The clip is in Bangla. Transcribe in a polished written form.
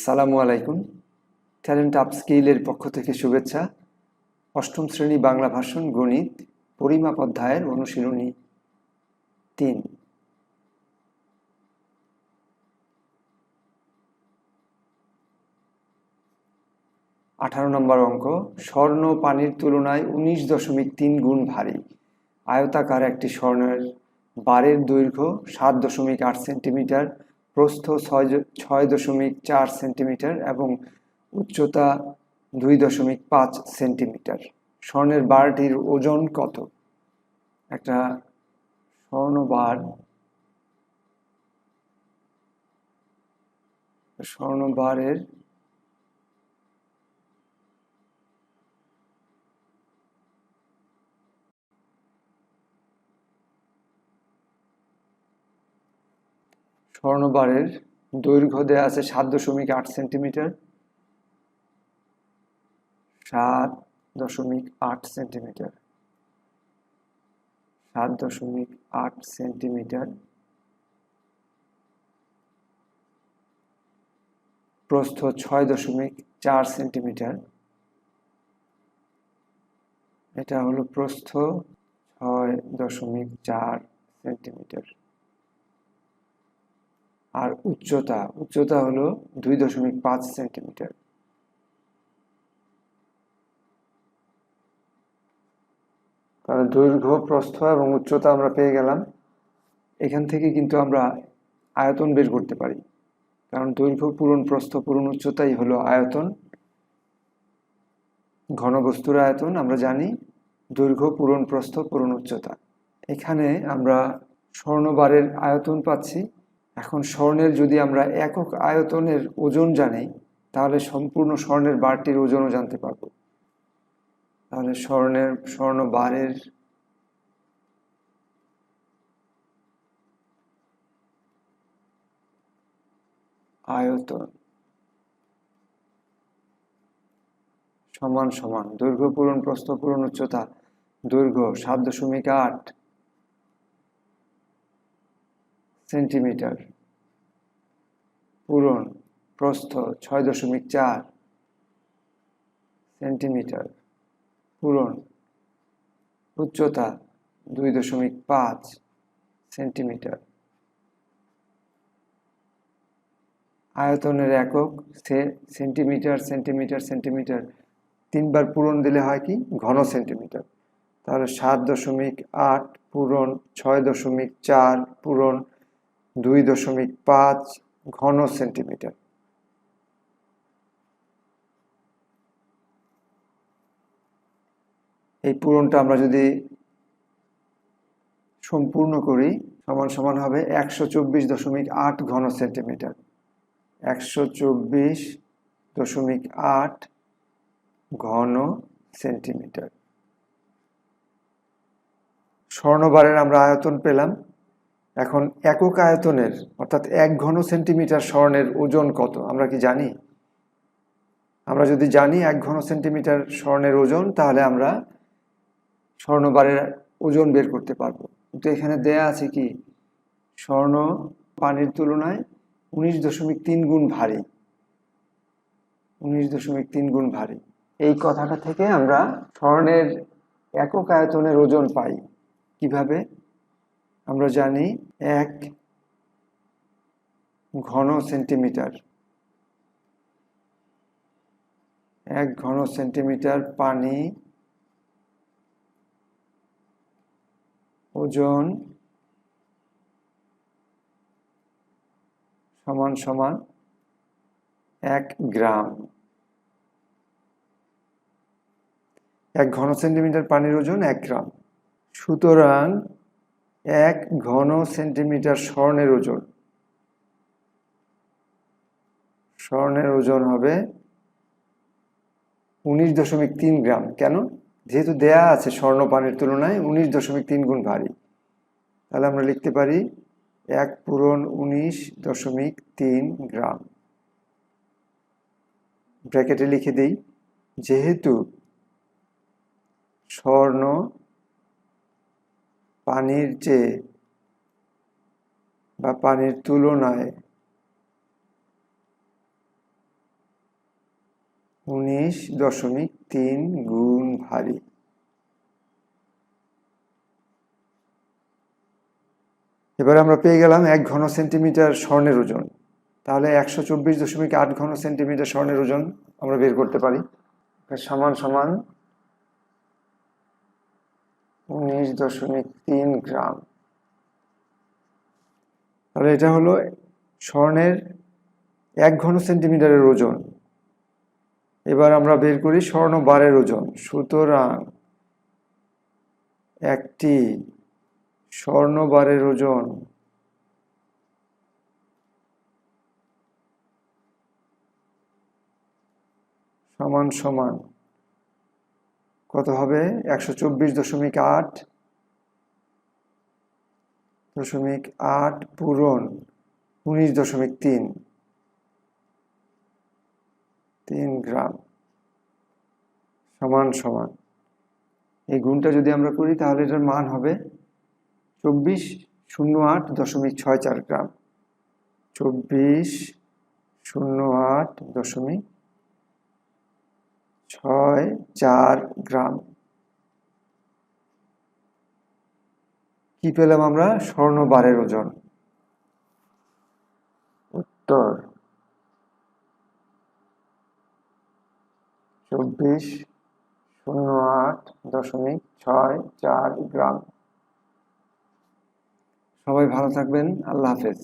আসসালামু আলাইকুম। ট্যালেন্ট আপস্কিলের পক্ষ থেকে শুভেচ্ছা। অষ্টম শ্রেণী বাংলা ভাষণ গণিত পরিমাপ অধ্যায়ের অনুশীলনী ৩। 18 নম্বর অঙ্ক। স্বর্ণ পানির তুলনায় 19.3 গুণ ভারী। আয়তাকার একটি স্বর্ণের বারের দৈর্ঘ্য 7.8 সেন্টিমিটার, প্রস্থ 6.4 সেন্টিমিটার এবং উচ্চতা 2.5 সেন্টিমিটার। স্বর্ণের বারটির ওজন কত? একটা স্বর্ণবারের দৈর্ঘ্য দেয়া আছে 7.8 সেন্টিমিটার। 7.8 centimetre 7.8 centimetre. প্রস্থ 6.4 সেন্টিমিটার। এটা হলো প্রস্থ 6.4 সেন্টিমিটার। আর উচ্চতা হলো 2.5 সেন্টিমিটার। তাহলে দৈর্ঘ্য, প্রস্থ এবং উচ্চতা আমরা পেয়ে গেলাম। এখান থেকে কিন্তু আমরা আয়তন বের করতে পারি, কারণ দৈর্ঘ্য পূরণ প্রস্থ পূরণ উচ্চতাই হলো আয়তন। ঘনবস্তুর আয়তন আমরা জানি দৈর্ঘ্য পূরণ প্রস্থ পূরণ উচ্চতা। এখানে আমরা স্বর্ণবারের আয়তন পাচ্ছি। এখন স্বর্ণের যদি আমরা একক আয়তনের ওজন জানি, তাহলে সম্পূর্ণ স্বর্ণের বারটির ওজনও জানতে পারবো। তাহলে স্বর্ণবারের আয়তন সমান সমান দৈর্ঘ্য পূরণ প্রস্থ পূরণ উচ্চতা। দৈর্ঘ্য 7.8 সেন্টিমিটার, পূরণ প্রস্থ 6.4 সেন্টিমিটার, পূরণ উচ্চতা 2.5 সেন্টিমিটার। আয়তনের একক সেন্টিমিটার সেন্টিমিটার সেন্টিমিটার। 3 বার পূরণ দিলে হয় কি? ঘন সেন্টিমিটার। তাহলে 7.8 পূরণ 6.4 পূরণ 2.5 ঘন সেন্টিমিটার। এই পূরণটা আমরা যদি সম্পূর্ণ করি, সমান সমান হবে 124.8 ঘন সেন্টিমিটার। 124.8 ঘন সেন্টিমিটার। স্বর্ণবারের আমরা আয়তন পেলাম। এখন একক আয়তনের অর্থাৎ 1 ঘন সেন্টিমিটার স্বর্ণের ওজন কত আমরা কি জানি? আমরা যদি জানি 1 ঘন সেন্টিমিটার স্বর্ণের ওজন, তাহলে আমরা স্বর্ণবারের ওজন বের করতে পারবো। কিন্তু এখানে দেয়া আছে কি? স্বর্ণ পানির তুলনায় 19.3 গুণ ভারী। 19.3 গুণ ভারী। এই কথাটা থেকে আমরা স্বর্ণের একক আয়তনের ওজন পাই কিভাবে? আমরা জানি 1 ঘন সেন্টিমিটার 1 ঘন সেন্টিমিটার পানি ওজন সমান সমান 1 গ্রাম। 1 ঘন সেন্টিমিটার পানির ওজন 1 গ্রাম। সুতরাং 1 ঘন সেন্টিমিটার স্বর্ণের ওজন হবে 19.3 গ্রাম। কেন? যেহেতু দেয়া আছে স্বর্ণ পানির তুলনায় 19.3 গুণ ভারী, তাহলে আমরা লিখতে পারি 1 পূরণ 19.3 গ্রাম। ব্র্যাকেটে লিখে দেই, যেহেতু স্বর্ণ পানির চেয়ে বা পানির তুলনায় 19.3 গুণ ভারী। এবার আমরা পেয়ে গেলাম 1 ঘন সেন্টিমিটার স্বর্ণের ওজন। তাহলে 124.8 ঘন সেন্টিমিটার স্বর্ণের ওজন আমরা বের করতে পারি। সমান সমান 19.3 গ্রাম। তাহলে এটা হলো স্বর্ণের 1 ঘন সেন্টিমিটারের ওজন। এবার আমরা বের করি স্বর্ণ বারের ওজন। সুতরাং একটি স্বর্ণ বারের ওজন সমান সমান কত হবে? 124.8 পূরণ 19.3 গ্রাম সমান সমান, এই গুণটা যদি আমরা করি তাহলে এটার মান হবে 2408.64 গ্রাম। 2408.64 গ্রাম। কি পেলাম আমরা? স্বর্ণ বারের ওজন। উত্তর 2408.64 গ্রাম। সবাই ভালো থাকবেন। আল্লাহ হাফেজ।